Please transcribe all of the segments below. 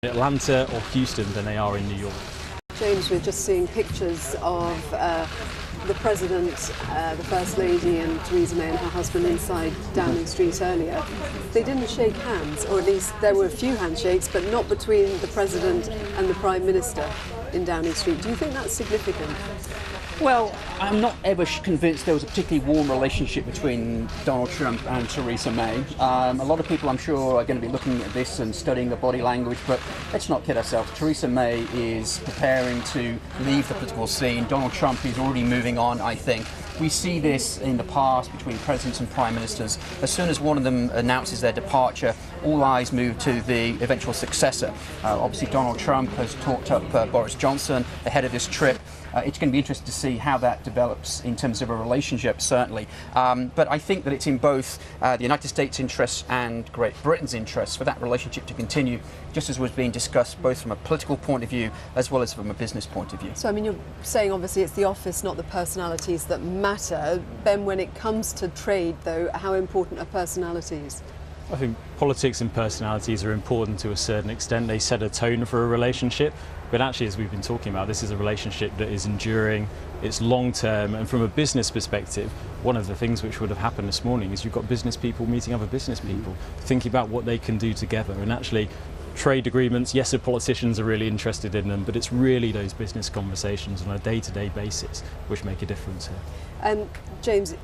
Atlanta or Houston than they are in New York. James, we're just seeing pictures of the President, the First Lady and Theresa May and her husband inside Downing Street earlier. They didn't shake hands, or at least there were a few handshakes, but not between the President and the Prime Minister in Downing Street. Do you think that's significant? Well, I'm not ever convinced there was a particularly warm relationship between Donald Trump and Theresa May. A lot of people, I'm sure, are going to be looking at this and studying the body language, but let's not kid ourselves. Theresa May is preparing to leave the political scene. Donald Trump is already moving on, I think. We see this in the past between presidents and prime ministers. As soon as one of them announces their departure, all eyes move to the eventual successor. Obviously, Donald Trump has talked up Boris Johnson ahead of this trip. It's going to be interesting to see how that develops in terms of a relationship, certainly. But I think that it's in both the United States' interests and Great Britain's interests for that relationship to continue, just as was being discussed both from a political point of view as well as from a business point of view. So, I mean, you're saying obviously it's the office, not the personalities that matter. Ben, when it comes to trade, though, how important are personalities? I think politics and personalities are important to a certain extent. They set a tone for a relationship, but actually, as we've been talking about, this is a relationship that is enduring, it's long term, and from a business perspective, one of the things which would have happened this morning is you've got business people meeting other business people, thinking about what they can do together. And actually, trade agreements, yes, the politicians are really interested in them, but it's really those business conversations on a day-to-day basis which make a difference here. James,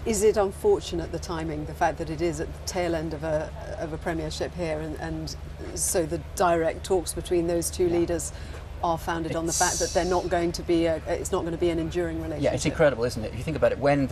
is it unfortunate, the timing, the fact that it is at the tail end of a premiership here, and so the direct talks between those two leaders are founded on the fact that they're not going to be it's not going to be an enduring relationship? Yeah, it's incredible, isn't it? If you think about it, when